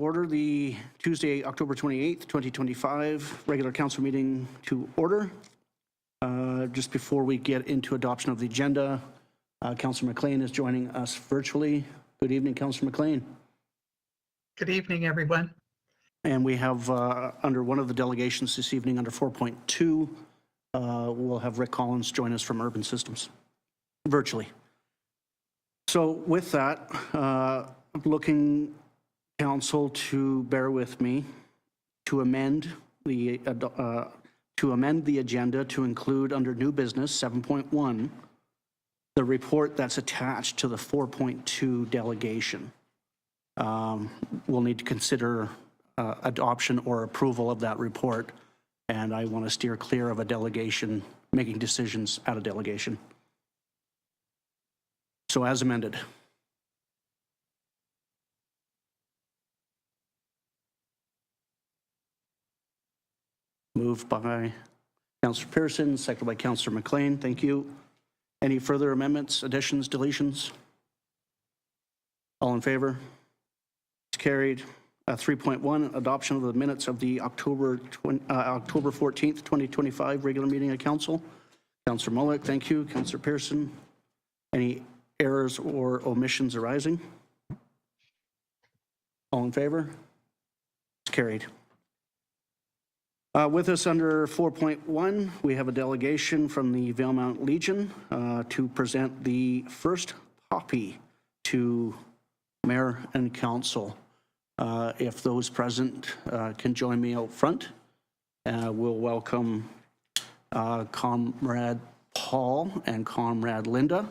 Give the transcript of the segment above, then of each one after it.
order the Tuesday, October 28th, 2025 regular council meeting to order. Just before we get into adoption of the agenda, Councillor McLean is joining us virtually. Good evening, Councillor McLean. Good evening, everyone. And we have under one of the delegations this evening, under 4.2, we'll have Rick Collins join us from Urban Systems virtually. So with that, looking council to bear with me to amend the agenda to include under new business 7.1 the report that's attached to the 4.2 delegation. We'll need to consider adoption or approval of that report, and I want to steer clear of a delegation making decisions at a delegation. So as amended. Moved by Councillor Pearson, seconded by Councillor McLean. Thank you. Any further amendments, additions, deletions? All in favor? It's carried. 3.1, adoption of the minutes of the October 14th, 2025 regular meeting of council. Councillor Mullick, thank you. Councillor Pearson, any errors or omissions arising? All in favor? It's carried. With us under 4.1, we have a delegation from the Valemount Legion to present the first poppy to Mayor and Council. If those present can join me out front, we'll welcome Comrade Paul and Comrade Linda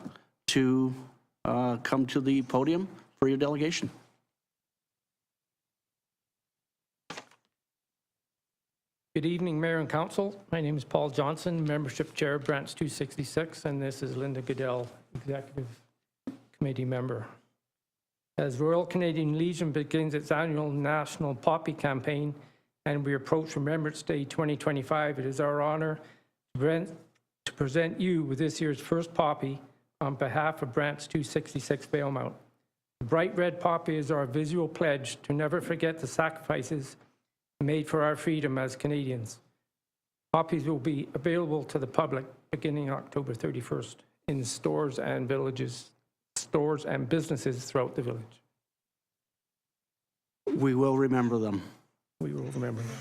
to come to the podium for your delegation. Good evening, Mayor and Council. My name is Paul Johnson, Membership Chair, Branch 266, and this is Linda Goodell, Executive Committee Member. As Royal Canadian Legion begins its annual National Poppy Campaign and we approach Remembrance Day 2025, it is our honor to present you with this year's first poppy on behalf of Branch 266 Valemount. The bright red poppy is our visual pledge to never forget the sacrifices made for our freedom as Canadians. Poppies will be available to the public beginning October 31st in stores and businesses throughout the village. We will remember them. We will remember them.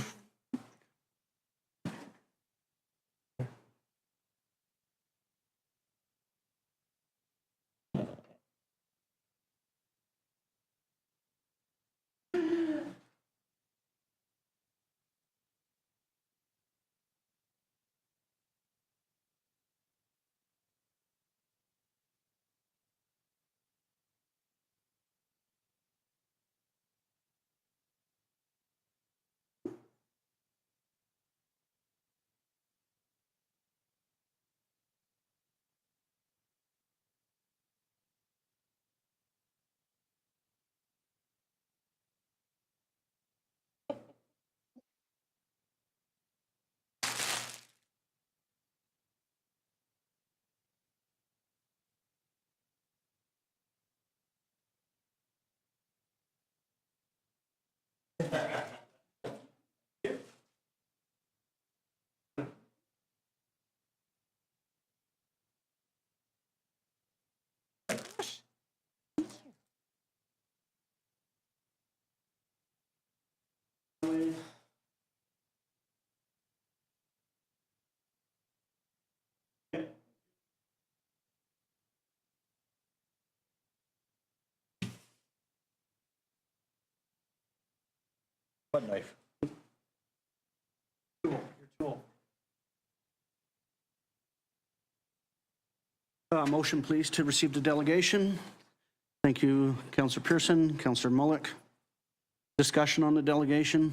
What knife? Your tool. Motion, please, to receive the delegation. Thank you, Councillor Pearson, Councillor Mullick. Discussion on the delegation.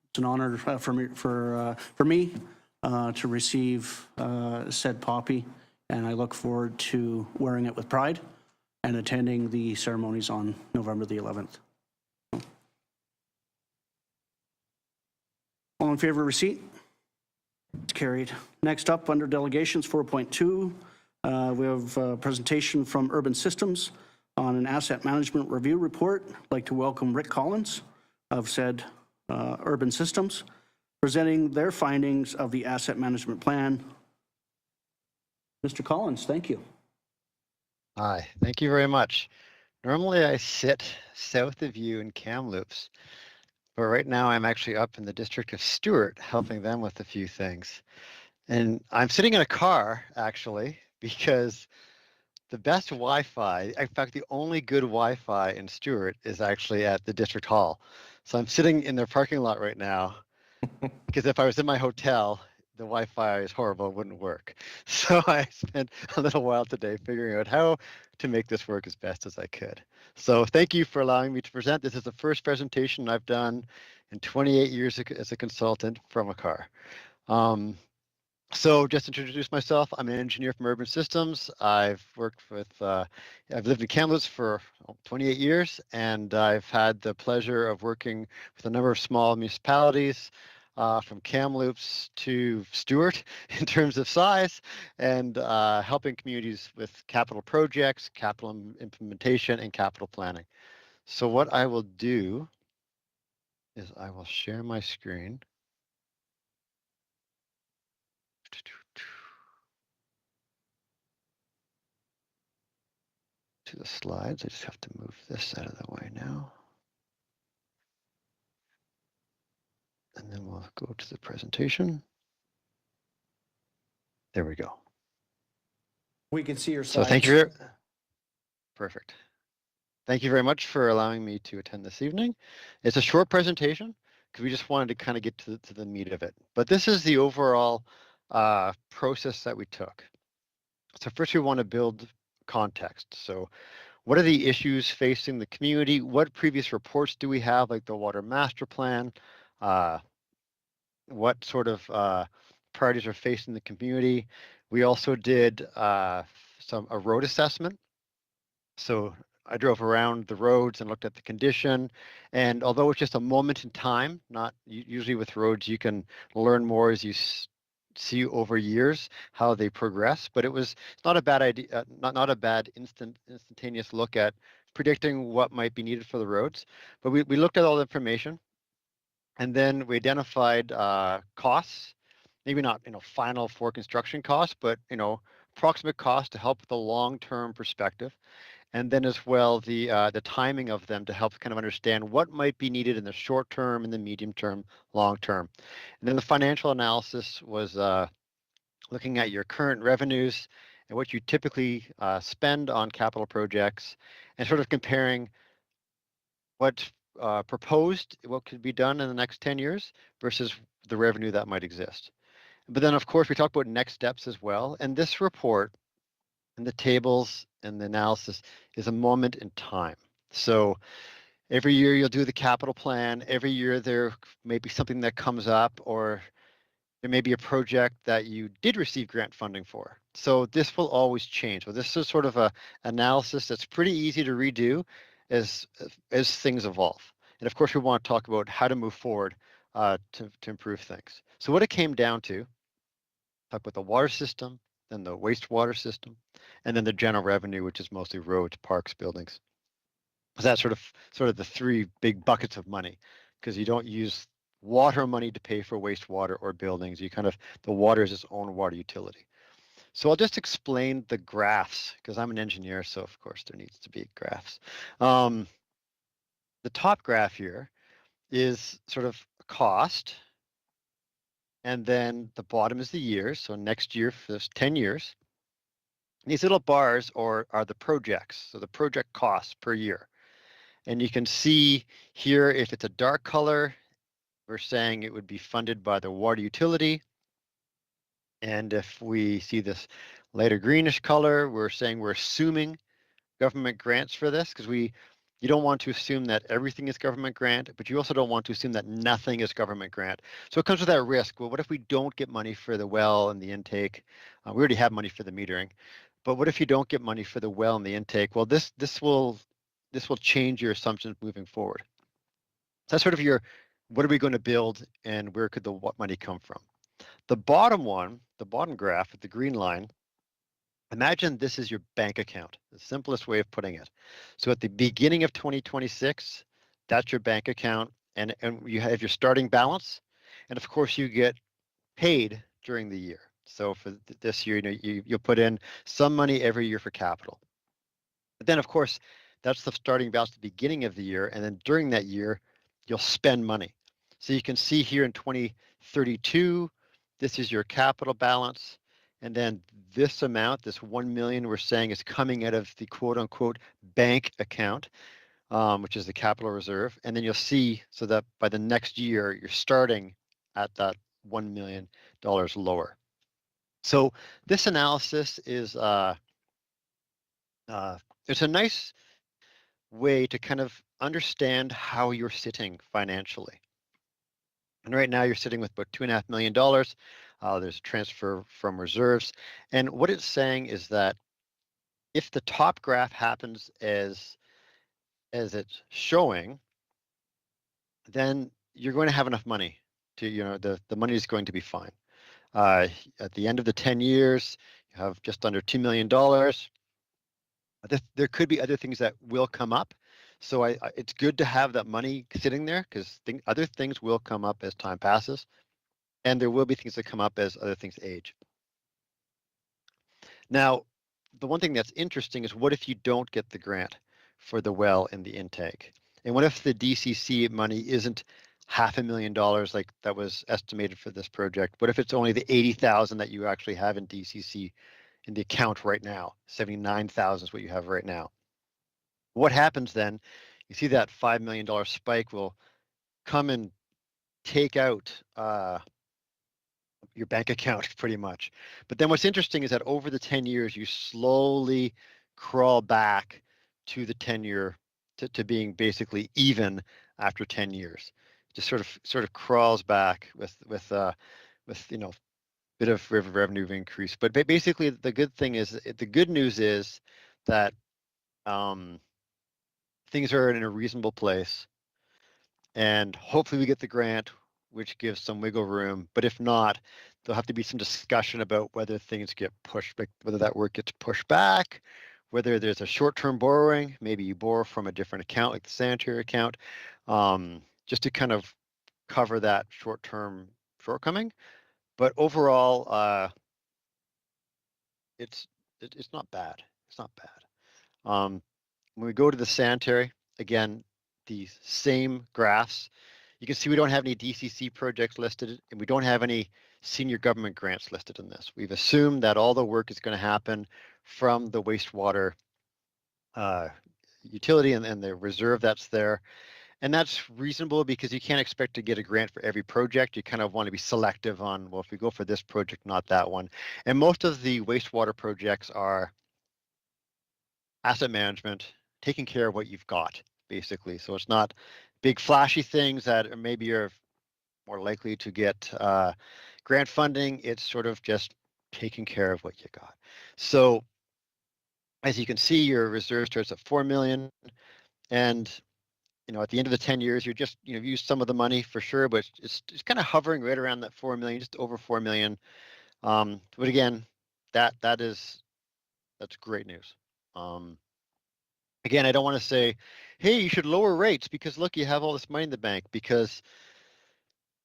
It's an honor for me to receive said poppy, and I look forward to wearing it with pride and attending the ceremonies on November the 11th. All in favor of receipt? It's carried. Next up, under delegations 4.2, we have a presentation from Urban Systems on an asset management review report. I'd like to welcome Rick Collins of said urban systems, presenting their findings of the asset management plan. Mr. Collins, thank you. Hi, thank you very much. Normally I sit south of you in Kamloops, but right now I'm actually up in the district of Stewart, helping them with a few things. And I'm sitting in a car, actually, because the best Wi-Fi, in fact, the only good Wi-Fi in Stewart is actually at the district hall. So I'm sitting in their parking lot right now, because if I was in my hotel, the Wi-Fi is horrible, it wouldn't work. So I spent a little while today figuring out how to make this work as best as I could. So thank you for allowing me to present. This is the first presentation I've done in 28 years as a consultant from a car. So just to introduce myself, I'm an engineer from Urban Systems. I've worked with, I've lived in Kamloops for 28 years, and I've had the pleasure of working with a number of small municipalities, from Kamloops to Stewart in terms of size, and helping communities with capital projects, capital implementation, and capital planning. So what I will do is I will share my screen. To the slides. I just have to move this out of the way now. And then we'll go to the presentation. There we go. We can see your So slides. thank you. Perfect. Thank you very much for allowing me to attend this evening. It's a short presentation because we just wanted to kind of get to the meat of it. But this is the overall process that we took. So first we want to build context. So what are the issues facing the community? What previous reports do we have, like the Water Master Plan? What sort of priorities are facing the community? We also did a road assessment. So I drove around the roads and looked at the condition. And although it's just a moment in time, not usually with roads, you can learn more as you see over years how they progress. But it's not a bad idea, not a bad instantaneous look at predicting what might be needed for the roads. But we looked at all the information, and then we identified costs, maybe not final for construction costs, but approximate cost to help with the long-term perspective. And then as well, the timing of them to help kind of understand what might be needed in the short term, in the medium term, long term. And then the financial analysis was looking at your current revenues and what you typically spend on capital projects, and sort of comparing what's proposed, what could be done in the next 10 years versus the revenue that might exist. But then, of course, we talk about next steps as well. And this report and the tables and the analysis is a moment in time. So every year you'll do the capital plan. Every year there may be something that comes up, or there may be a project that you did receive grant funding for. So this will always change. So this is sort of a analysis that's pretty easy to redo as things evolve. And of course, we want to talk about how to move forward to improve things. So what it came down to, talk about the water system, then the wastewater system, and then the general revenue, which is mostly roads, parks, buildings. So that's sort of the three big buckets of money, because you don't use water money to pay for wastewater or buildings. The water is its own water utility. So I'll just explain the graphs, because I'm an engineer, so of course there needs to be graphs. The top graph here is sort of cost, and then the bottom is the years. So next year for this 10 years. These little bars are the projects, so the project costs per year. And you can see here, if it's a dark color, we're saying it would be funded by the water utility. And if we see this lighter greenish color, we're saying we're assuming government grants for this, because you don't want to assume that everything is government grant, but you also don't want to assume that nothing is government grant. So it comes with that risk. Well, what if we don't get money for the well and the intake? We already have money for the metering, but what if you don't get money for the well and the intake? Well, this will change your assumptions moving forward. So that's sort of what are we going to build, and where could the money come from? The bottom one, the bottom graph with the green line, imagine this is your bank account, the simplest way of putting it. So at the beginning of 2026, that's your bank account, and you have your starting balance, and of course you get paid during the year. So for this year, you'll put in some money every year for capital. But then, of course, that's the starting balance at the beginning of the year, and then during that year, you'll spend money. So you can see here in 2032, this is your capital balance, and then this amount, this 1 million, we're saying is coming out of the quote unquote bank account, which is the capital reserve. And then you'll see so that by the next year, you're starting at that $1 million lower. So this analysis is it's a nice way to kind of understand how you're sitting financially. And right now you're sitting with about $2.5 million. There's a transfer from reserves. And what it's saying is that if the top graph happens as it's showing, then you're going to have enough money to, the money is going to be fine. At the end of the 10 years, you have just under $2 million. There could be other things that will come up. So it's good to have that money sitting there because other things will come up as time passes. And there will be things that come up as other things age. Now, the one thing that's interesting is what if you don't get the grant for the well and the intake? And what if the DCC money isn't $500,000 like that was estimated for this project? What if it's only the 80,000 that you actually have in DCC in the account right now? 79,000 is what you have right now. What happens then? You see that $5 million spike will come and take out your bank account pretty much. But then what's interesting is that over the 10 years, you slowly crawl back to the 10-year to being basically even after 10 years. Just sort of crawls back with bit of revenue increase. But basically the good news is that things are in a reasonable place, and hopefully we get the grant, which gives some wiggle room. But if not, there'll have to be some discussion about whether things get pushed, whether that work gets pushed back, whether there's a short-term borrowing, maybe you borrow from a different account, like the sanitary account, just to kind of cover that short-term shortcoming. But overall, it's not bad. It's not bad. When we go to the sanitary, again, the same graphs. You can see we don't have any DCC projects listed, and we don't have any senior government grants listed in this. We've assumed that all the work is going to happen from the wastewater utility and the reserve that's there. And that's reasonable because you can't expect to get a grant for every project. You kind of want to be selective on, well, if we go for this project, not that one. And most of the wastewater projects are asset management, taking care of what you've got, basically. So it's not big flashy things that maybe are more likely to get grant funding. It's sort of just taking care of what you got. So as you can see, your reserve starts at 4 million, and at the end of the 10 years, you're just used some of the money for sure, but it's kind of hovering right around that 4 million, just over 4 million. But again, that's great news. Again, I don't want to say, hey, you should lower rates because look, you have all this money in the bank, because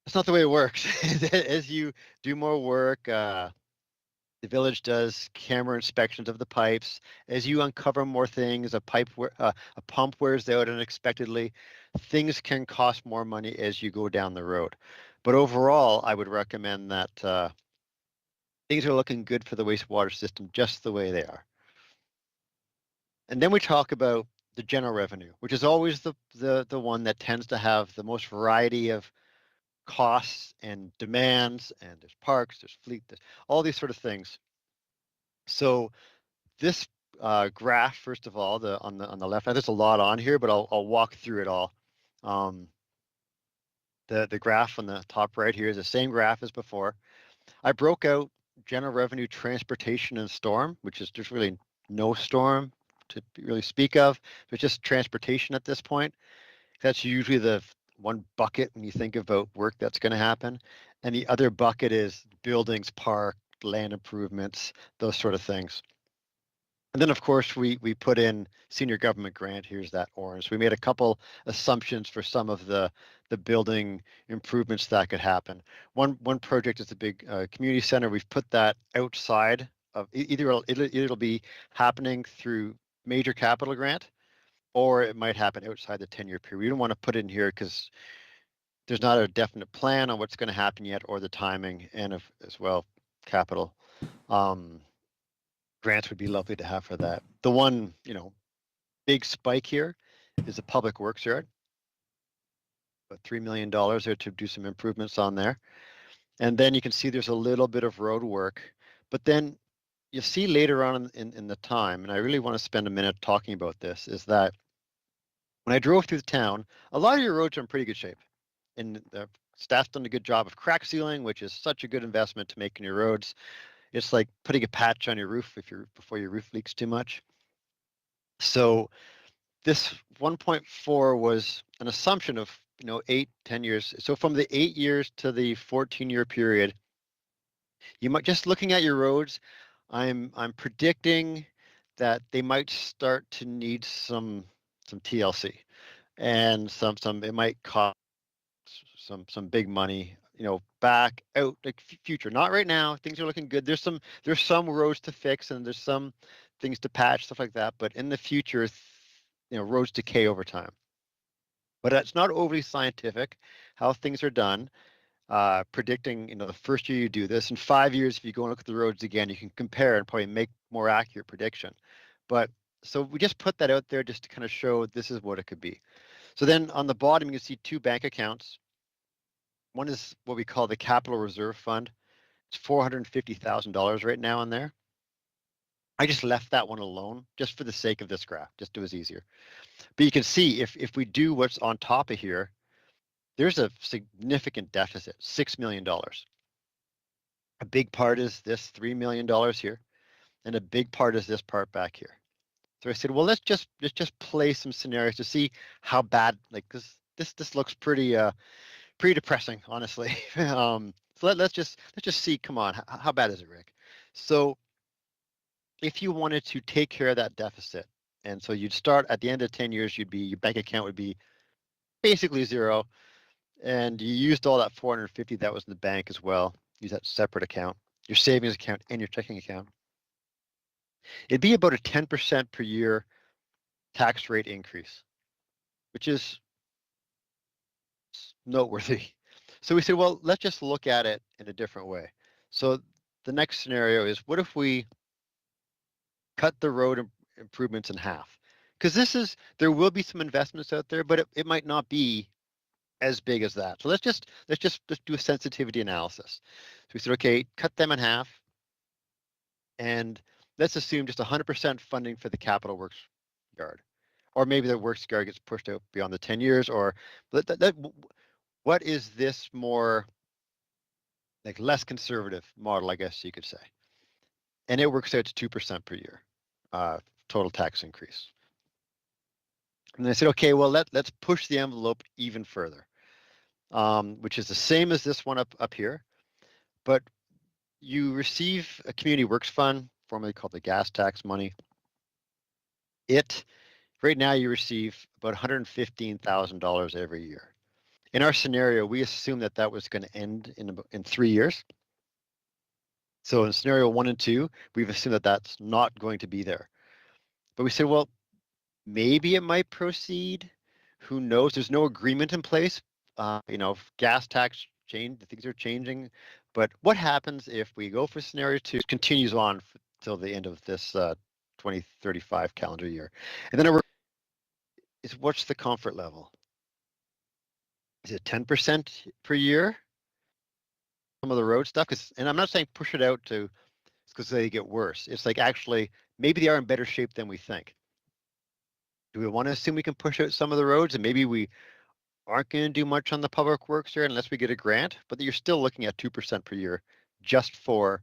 that's not the way it works. As you do more work, the village does camera inspections of the pipes. As you uncover more things, a pump wears out unexpectedly. Things can cost more money as you go down the road. But overall, I would recommend that things are looking good for the wastewater system just the way they are. And then we talk about the general revenue, which is always the one that tends to have the most variety of costs and demands, and there's parks, there's fleet, there's all these sort of things. So this graph, first of all, on the left, there's a lot on here, but I'll walk through it all. The graph on the top right here is the same graph as before. I broke out general revenue, transportation, and storm, which is just really no storm to really speak of. It's just transportation at this point. That's usually the one bucket when you think about work that's going to happen. And the other bucket is buildings, park, land improvements, those sort of things. And then, of course, we put in senior government grant. Here's that orange. We made a couple assumptions for some of the building improvements that could happen. One project is a big community center. We've put that outside of either it'll be happening through major capital grant, or it might happen outside the 10-year period. We don't want to put it in here because there's not a definite plan on what's going to happen yet, or the timing, and as well capital. Grants would be lovely to have for that. The one, big spike here is a public works yard, about $3 million there to do some improvements on there. And then you can see there's a little bit of road work, but then you'll see later on in the time, and I really want to spend a minute talking about this, is that when I drove through the town, a lot of your roads are in pretty good shape. And the staff's done a good job of crack sealing, which is such a good investment to make in your roads. It's like putting a patch on your roof before your roof leaks too much. So this 1.4 was an assumption of 8-10 years. So from the 8 years to the 14-year period, you might, just looking at your roads, I'm predicting that they might start to need some TLC, and some it might cost some big money, back out, like future. Not right now. Things are looking good. There's some roads to fix, and there's some things to patch, stuff like that. But in the future, roads decay over time. But it's not overly scientific how things are done. Predicting, the first year you do this, in 5 years, if you go and look at the roads again, you can compare and probably make more accurate prediction. But so we just put that out there just to kind of show this is what it could be. So then on the bottom, you can see two bank accounts. One is what we call the Capital Reserve Fund. It's $450,000 right now in there. I just left that one alone just for the sake of this graph, just it was easier. But you can see if we do what's on top of here, there's a significant deficit, $6 million. A big part is this $3 million here, and a big part is this part back here. So I said, well, let's just play some scenarios to see how bad, like this looks pretty depressing, honestly. So let's just see. Come on, how bad is it, Rick? So if you wanted to take care of that deficit, and so you'd start at the end of 10 years, your bank account would be basically zero, and you used all that 450 that was in the bank as well. Use that separate account, your savings account and your checking account. It'd be about a 10% per year tax rate increase, which is noteworthy. So we said, well, let's just look at it in a different way. So the next scenario is, what if we cut the road improvements in half? Because there will be some investments out there, but it might not be as big as that. So let's just do a sensitivity analysis. So we said, okay, cut them in half, and let's assume just 100% funding for the capital works yard, or maybe the works yard gets pushed out beyond the 10 years, or what is this more like less conservative model, I guess you could say. And it works out to 2% per year, total tax increase. And I said, okay, well, let's push the envelope even further, which is the same as this one up here, but you receive a community works fund, formerly called the gas tax money. Right now you receive about $115,000 every year. In our scenario, we assume that was going to end in 3 years. So in scenario 1 and 2, we've assumed that that's not going to be there. But we said, well, maybe it might proceed. Who knows? There's no agreement in place. Gas tax change, things are changing. But what happens if we go for scenario 2? It continues on till the end of this 2035 calendar year. And then what's the comfort level? Is it 10% per year? Some of the road stuff, and I'm not saying push it out because they get worse. It's like, actually, maybe they are in better shape than we think. Do we want to assume we can push out some of the roads, and maybe we aren't going to do much on the public works there unless we get a grant? But you're still looking at 2% per year just for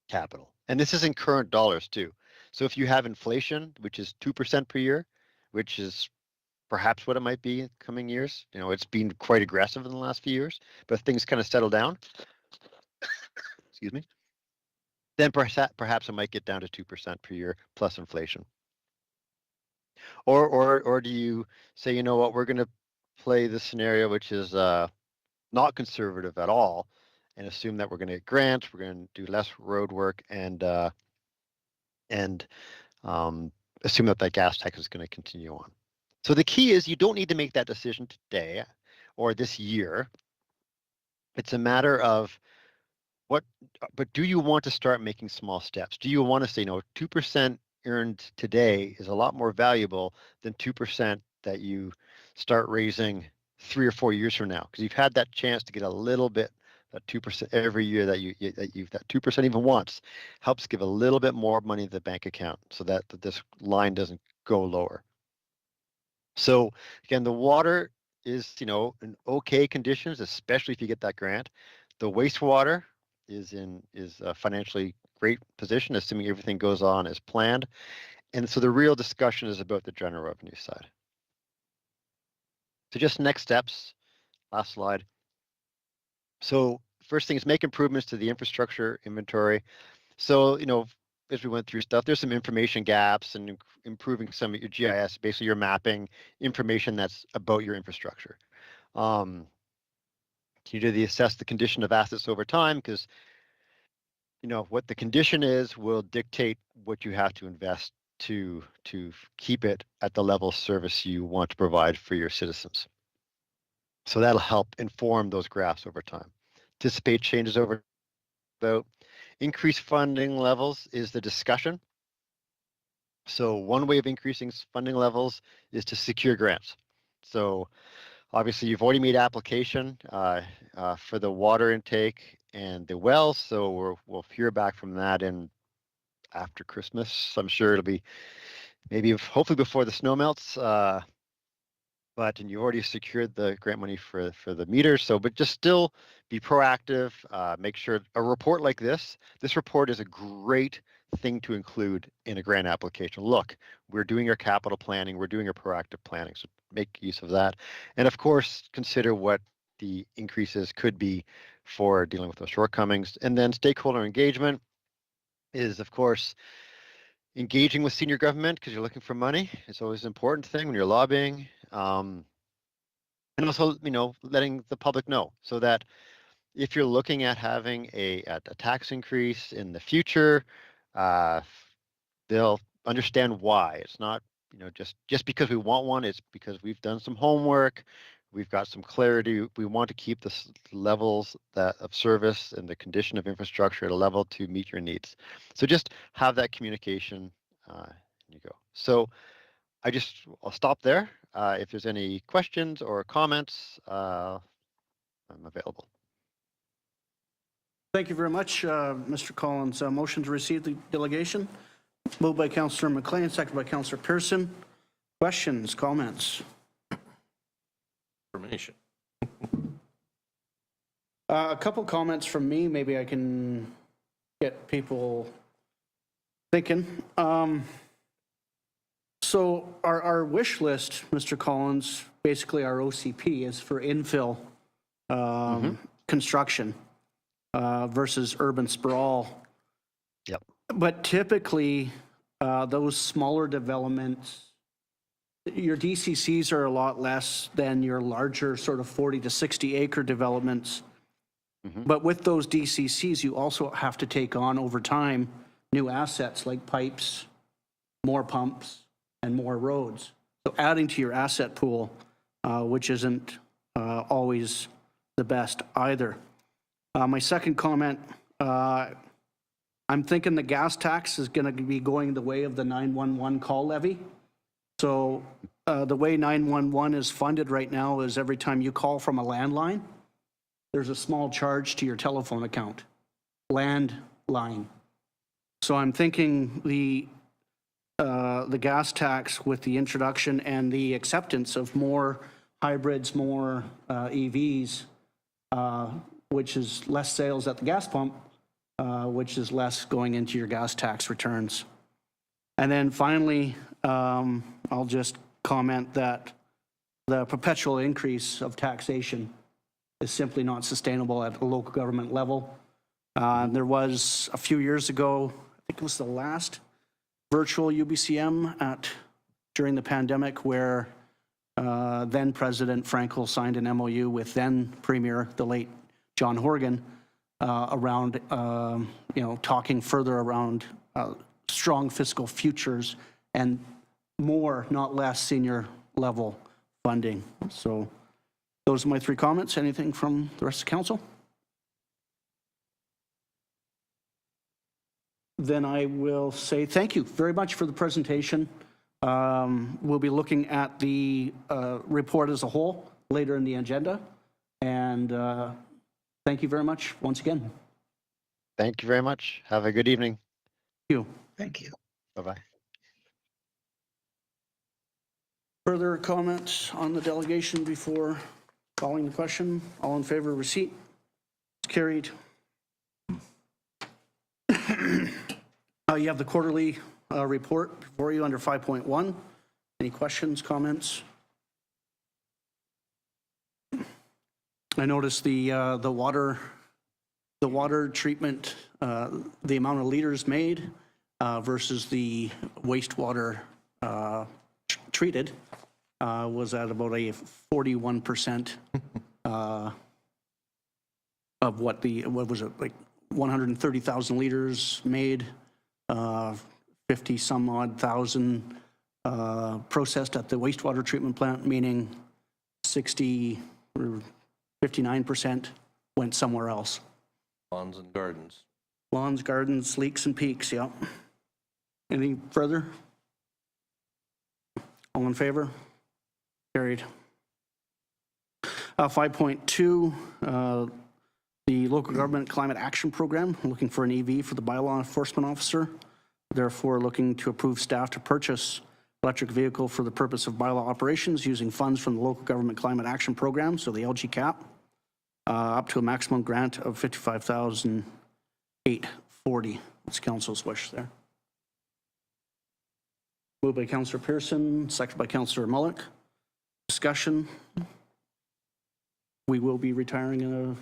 capital. And this is in current dollars too. So if you have inflation, which is 2% per year, which is perhaps what it might be in coming years. It's been quite aggressive in the last few years, but things kind of settle down. Excuse me. then perhaps it might get down to 2% per year plus inflation. Or do you say, you know what, we're going to play the scenario which is not conservative at all, and assume that we're going to get grants, we're going to do less road work, and assume that that gas tax is going to continue on. So the key is you don't need to make that decision today or this year. It's a matter of but do you want to start making small steps? Do you want to say, no, 2% earned today is a lot more valuable than 2% that you start raising 3 or 4 years from now? Because you've had that chance to get a little bit, that 2% every year that that 2% even once helps give a little bit more money to the bank account so that this line doesn't go lower. So again, the water is, in okay conditions, especially if you get that grant. The wastewater is in a financially great position, assuming everything goes on as planned. And so the real discussion is about the general revenue side. So just next steps, last slide. So first thing is make improvements to the infrastructure inventory. So, as we went through stuff, there's some information gaps and improving some of your GIS, basically your mapping information that's about your infrastructure. Can you do assess the condition of assets over time? Because, what the condition is will dictate what you have to invest to keep it at the level of service you want to provide for your citizens. So that'll help inform those graphs over time. Anticipate changes over about increased funding levels is the discussion. So one way of increasing funding levels is to secure grants. So obviously you've already made application for the water intake and the wells. So we'll hear back from that in after Christmas. I'm sure it'll be maybe hopefully before the snow melts. And you already secured the grant money for the meters. So, but just still be proactive. Make sure a report like this report is a great thing to include in a grant application. Look, we're doing our capital planning. We're doing our proactive planning. So make use of that. And of course, consider what the increases could be for dealing with those shortcomings. And then stakeholder engagement is, of course, engaging with senior government because you're looking for money. It's always an important thing when you're lobbying. And also, letting the public know so that if you're looking at having a tax increase in the future, they'll understand why. It's not, just because we want one. It's because we've done some homework. We've got some clarity. We want to keep the levels of service and the condition of infrastructure at a level to meet your needs. So just have that communication. And you go. So I'll stop there. If there's any questions or comments, I'm available. Thank you very much, Mr. Collins. Motion to receive the delegation. Moved by Councillor McLean, seconded by Councillor Pearson. Questions, comments? Information. A couple comments from me. Maybe I can get people thinking. So our wish list, Mr. Collins, basically our OCP is for infill construction versus urban sprawl. Yep. But typically, those smaller developments, your DCCs are a lot less than your larger sort of 40 to 60 acre developments. But with those DCCs, you also have to take on over time new assets like pipes, more pumps, and more roads. So adding to your asset pool, which isn't always the best either. My second comment, I'm thinking the gas tax is going to be going the way of the 911 call levy. So the way 911 is funded right now is every time you call from a landline, there's a small charge to your telephone account, landline. So I'm thinking the gas tax with the introduction and the acceptance of more hybrids, more EVs, which is less sales at the gas pump, which is less going into your gas tax returns. And then finally, I'll just comment that the perpetual increase of taxation is simply not sustainable at a local government level. There was a few years ago, I think it was the last virtual UBCM during the pandemic, where then President Frankel signed an MOU with then Premier, the late John Horgan, around, talking further around strong fiscal futures and more, not less, senior level funding. So those are my three comments. Anything from the rest of council? Then I will say thank you very much for the presentation. We'll be looking at the report as a whole later in the agenda. And thank you very much once again. Thank you very much. Have a good evening. Thank you. Thank you. Bye-bye. Further comments on the delegation before calling the question? All in favor of receipt? It's carried. You have the quarterly report before you under 5.1. Any questions, comments? I noticed the water treatment, the amount of liters made versus the wastewater treated was at about a 41% of what was it, like 130,000 liters made, 50 some odd thousand processed at the wastewater treatment plant, meaning 60 or 59% went somewhere else. Lawns and gardens. Lawns, gardens, leaks and peaks, yeah. Anything further? All in favor? Carried. 5.2, the local government climate action program, looking for an EV for the bylaw enforcement officer. Therefore, looking to approve staff to purchase electric vehicle for the purpose of bylaw operations using funds from the local government climate action program, so the LGCAP, up to a maximum grant of $55,840. What's council's wish there? Moved by Councillor Pearson, seconded by Councillor Mullock. Discussion. We will be retiring an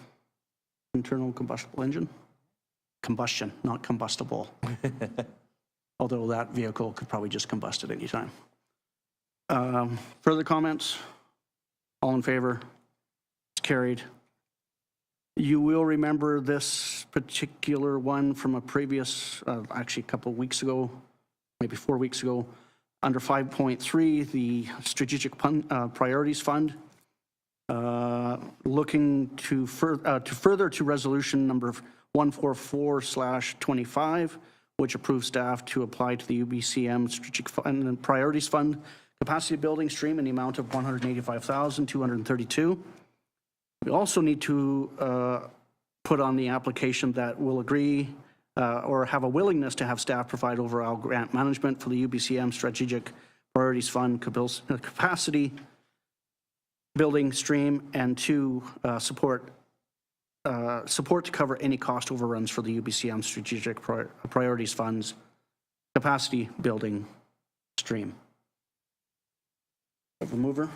internal combustible engine. Combustion, not combustible. Although that vehicle could probably just combust at any time. Further comments? All in favor? It's carried. You will remember this particular one from a previous, actually a couple of weeks ago, maybe 4 weeks ago. Under 5.3, the Strategic Priorities Fund, looking to further to resolution number 144/25, which approves staff to apply to the UBCM Strategic Priorities Fund capacity building stream in the amount of $185,232. We also need to put on the application that we'll agree or have a willingness to have staff provide overall grant management for the UBCM Strategic Priorities Fund capacity building stream, and to support to cover any cost overruns for the UBCM Strategic Priorities Fund's capacity building stream. Have a mover?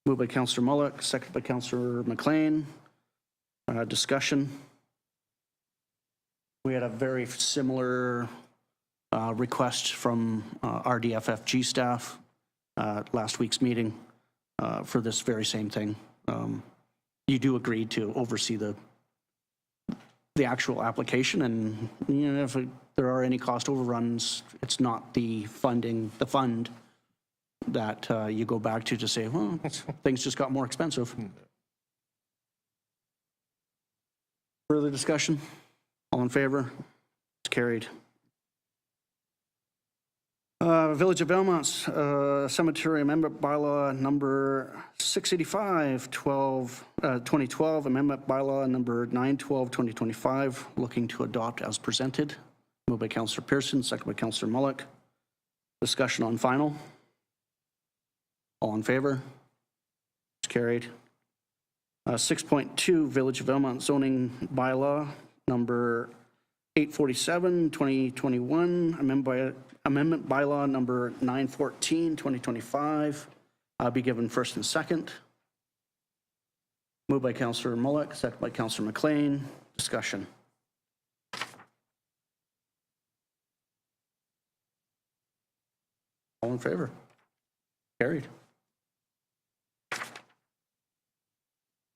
Moved by Councillor Mullock, seconded by Councillor McLean. Discussion. We had a very similar request from RDFFG staff last week's meeting for this very same thing. You do agree to oversee the actual application, and if there are any cost overruns, it's not the fund that you go back to say, well, things just got more expensive. Further discussion? All in favor? It's carried. Village of Valemount's Cemetery Amendment Bylaw number 685, 2012, Amendment Bylaw number 912, 2025, looking to adopt as presented. Moved by Councillor Pearson, second by Councillor Mullock. Discussion on final. All in favor? It's carried. 6.2, Village of Valemount Zoning Bylaw number 847, 2021, Amendment Bylaw number 914, 2025. I'll be given first and second. Moved by Councillor Mullock, second by Councillor McLean. Discussion. All in favor? Carried.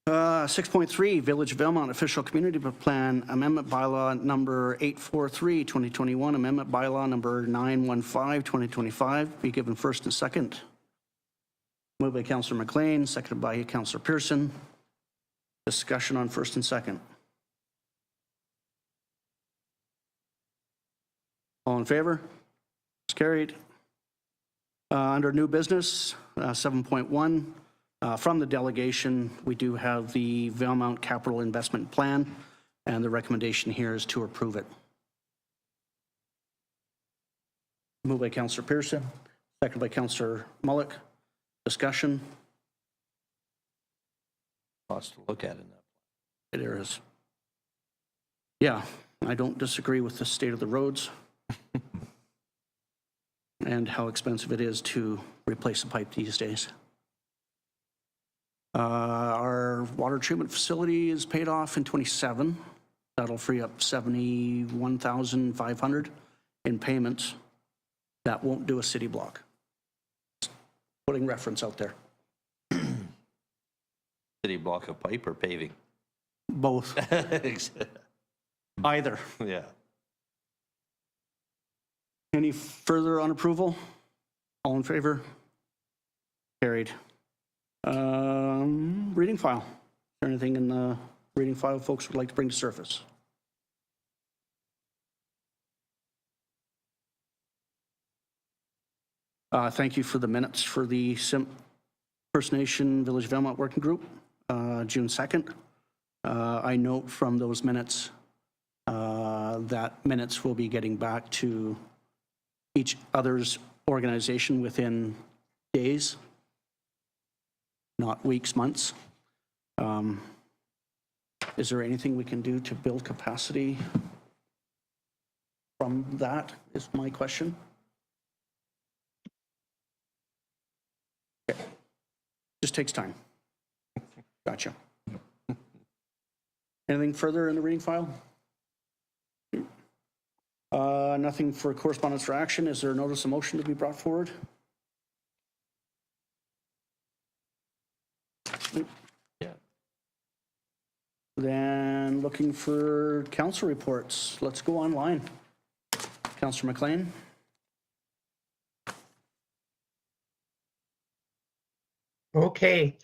6.3, Village of Valemount Official Community Plan Amendment Bylaw Number 843, 2021, Amendment Bylaw Number 915, 2025, be given first and second. Moved by Councillor McLean, seconded by Councillor Pearson. Discussion on first and second. All in favor? It's carried. Under new business, 7.1, from the delegation, we do have the Valemount Capital Investment Plan, and the recommendation here is to approve it. Moved by Councillor Pearson, seconded by Councillor Mullock. Discussion. Lots to look at in that. There is. Yeah, I don't disagree with the state of the roads and how expensive it is to replace a pipe these days. Our water treatment facility is paid off in 27. That'll free up $71,500 in payments. That won't do a city block. Putting reference out there. City block of pipe or paving? Both. Either. Yeah. Any further on approval? All in favor? Carried. Reading file. Is there anything in the reading file folks would like to bring to surface? Thank you for the minutes for the First Nation Village of Valemount Working Group, June 2nd. I note from those minutes that minutes will be getting back to each other's organization within days, not weeks, months. Is there anything we can do to build capacity from that, is my question. Okay. Just takes time. Gotcha. Anything further in the reading file? Nothing for correspondence for action. Is there a notice of motion to be brought forward? Yeah. Then looking for council reports. Let's go online. Councillor McLean. Okay,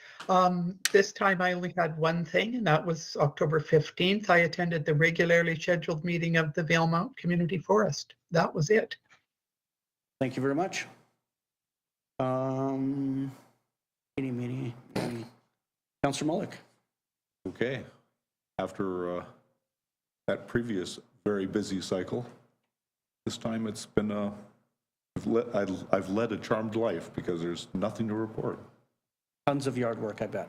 this time I only had one thing, and that was October 15th. I attended the regularly scheduled meeting of the Valemount Community Forest. That was it. Thank you very much. Meeting. Councillor Mullock. Okay. After that previous very busy cycle, this time it's been I've led a charmed life because there's nothing to report. Tons of yard work, I bet.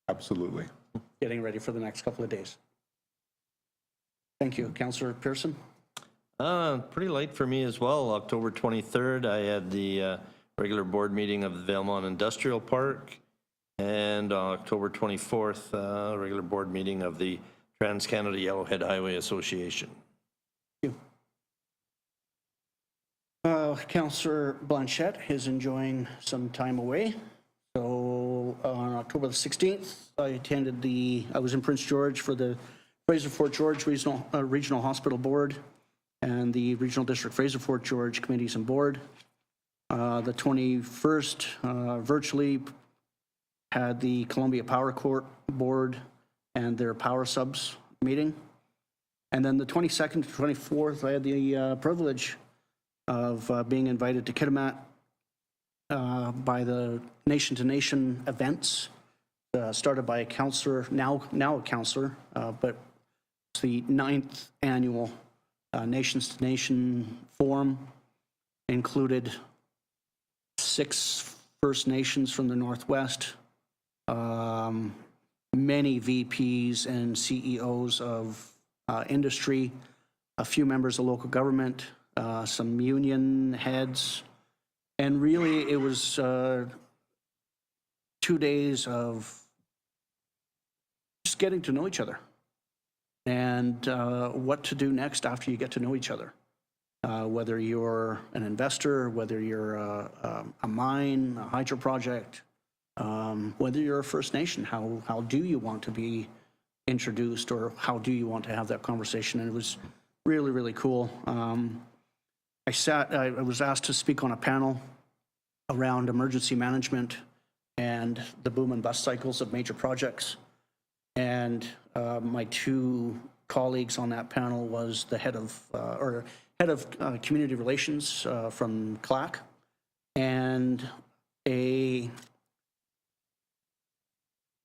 Absolutely. Getting ready for the next couple of days. Thank you. Councillor Pearson. Pretty late for me as well. October 23rd, I had the regular board meeting of the Valemount Industrial Park, and October 24th, regular board meeting of the Trans-Canada Yellowhead Highway Association. Thank you. Councillor Blanchette is enjoying some time away. So on October the 16th, I was in Prince George for the Fraser Fort George Regional Hospital Board and the Regional District Fraser Fort George Committees and Board. The 21st, virtually had the Columbia Power Corp Board and their power subs meeting. And then the 22nd to 24th, I had the privilege of being invited to Kitimat by the Nation to Nation events, started by a counselor, now a counselor, but it's the 9th annual Nations to Nation Forum. Included 6 First Nations from the Northwest, many VPs and CEOs of industry, a few members of local government, some union heads, and really it was 2 days of just getting to know each other and what to do next after you get to know each other. Whether you're an investor, whether you're a mine, a hydro project, whether you're a First Nation, how do you want to be introduced, or how do you want to have that conversation? And it was really, really cool. I was asked to speak on a panel around emergency management and the boom and bust cycles of major projects. And my two colleagues on that panel was the head of community relations from CLAC, and an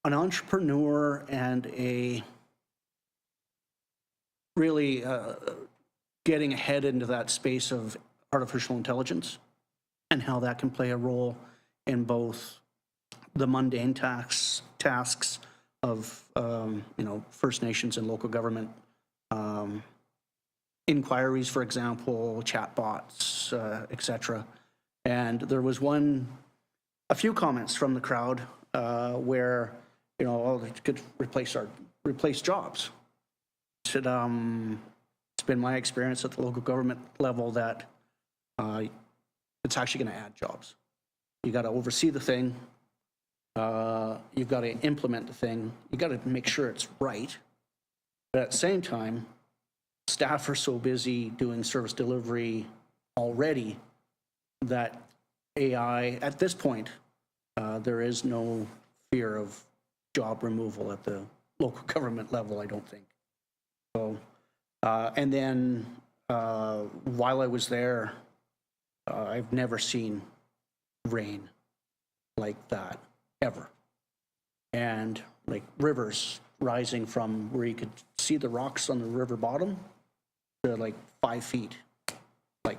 entrepreneur and a really getting ahead into that space of artificial intelligence and how that can play a role in both the mundane tasks of First Nations and local government inquiries, for example, chatbots, etc. And there was a few comments from the crowd where it could replace jobs. I said, it's been my experience at the local government level that it's actually going to add jobs. You got to oversee the thing. You've got to implement the thing. You got to make sure it's right. But at the same time, staff are so busy doing service delivery already that AI, at this point, there is no fear of job removal at the local government level, I don't think. So, and then while I was there, I've never seen rain like that, ever. And like rivers rising from where you could see the rocks on the river bottom to like 5 feet, like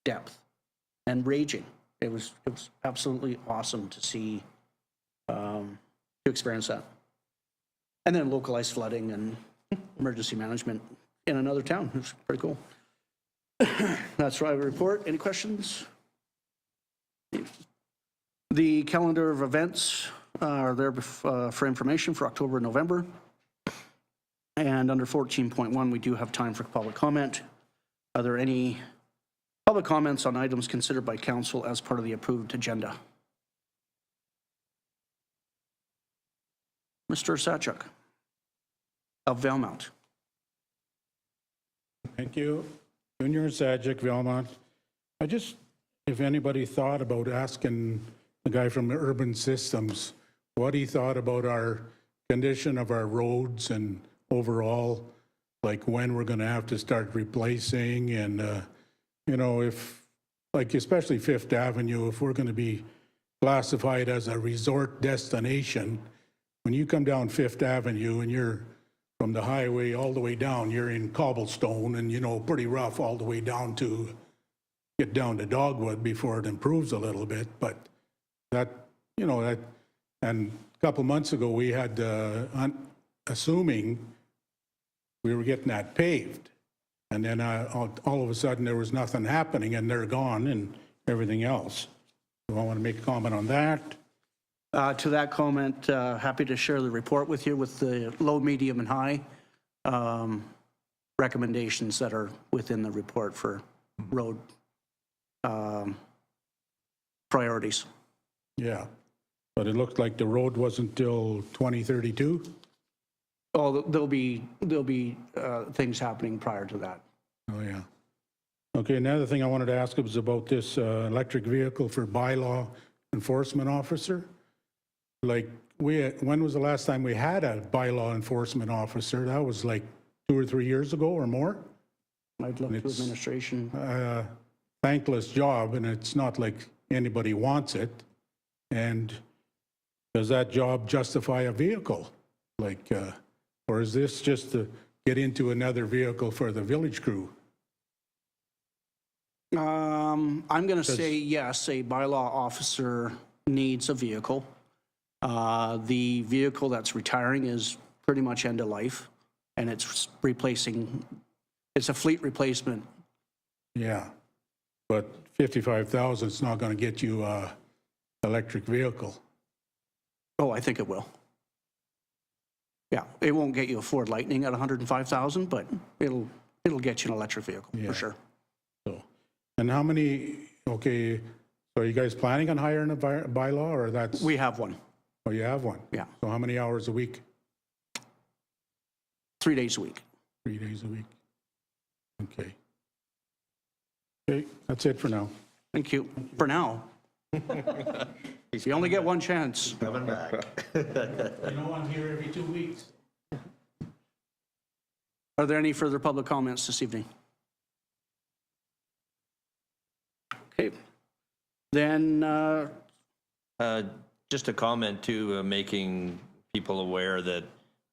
depth, and raging. It was absolutely awesome to see, to experience that. And then localized flooding and emergency management in another town. It was pretty cool. That's why I report. Any questions? The calendar of events are there for information for October and November. And under 14.1, we do have time for public comment. Are there any public comments on items considered by council as part of the approved agenda? Mr. Sachuk of Valemount. Thank you. Junior Zajic, Valemount. If anybody thought about asking the guy from Urban Systems what he thought about our condition of our roads and overall, like when we're going to have to start replacing, and, if, like especially Fifth Avenue, if we're going to be classified as a resort destination, when you come down Fifth Avenue and you're from the highway all the way down, you're in cobblestone and, pretty rough all the way down to get down to Dogwood before it improves a little bit. But that, and a couple months ago, we had, assuming we were getting that paved. And then all of a sudden there was nothing happening and they're gone and everything else. So I want to make a comment on that. To that comment, happy to share the report with you with the low, medium, and high recommendations that are within the report for road priorities. Yeah, but it looked like the road wasn't till 2032. Oh, there'll be things happening prior to that. Oh, yeah. Okay, another thing I wanted to ask was about this electric vehicle for bylaw enforcement officer. Like, when was the last time we had a bylaw enforcement officer? That was like 2 or 3 years ago or more. I'd look to administration. Thankless job, and it's not like anybody wants it. And does that job justify a vehicle? Like, or is this just to get into another vehicle for the village crew? I'm going to say yes, a bylaw officer needs a vehicle. The vehicle that's retiring is pretty much end of life, and it's a fleet replacement. Yeah, but 55,000 is not going to get you an electric vehicle. Oh, I think it will. Yeah, it won't get you a Ford Lightning at 105,000, but it'll get you an electric vehicle, Yeah. for sure. So, and how many, okay, so are you guys planning on hiring a bylaw, or that's? We have one, Oh, you have one? yeah, So how many hours a week? 3 days a week. 3 days a week? Okay. Okay, that's it for now. Thank you. For now. You only get one chance. Coming back. You know, I'm here every 2 weeks. Are there any further public comments this evening? Okay. Then, Just a comment too, making people aware that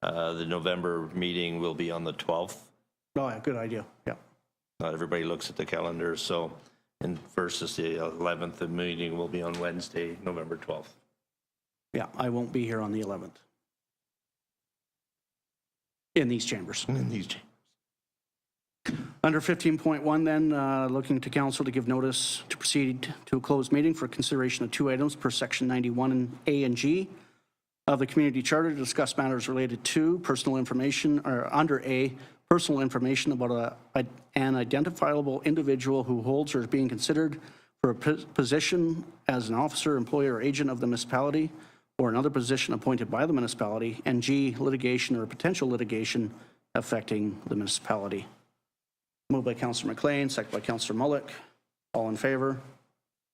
the November meeting will be on the 12th. oh, yeah, good idea, yeah. Not everybody looks at the calendar, so, and versus the 11th, the meeting will be on Wednesday, November 12th. Yeah, I won't be here on the 11th. In these chambers. In these Under 15.1 then, looking to council to give notice to proceed to a closed meeting for consideration of 2 items per section 91 A and G of the community charter to discuss matters related to personal information, or under A, personal information about an identifiable individual who holds or is being considered for a position as an officer, employer, or agent of the municipality, or another position appointed by the municipality, and G, litigation or potential litigation affecting the municipality. Moved by Councillor McLean, second by Councillor Mullick. All in favor?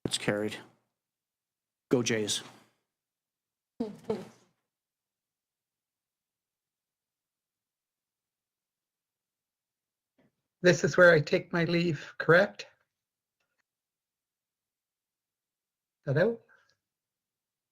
It's carried. Go Jays. This is where I take my leave, correct? Is that out?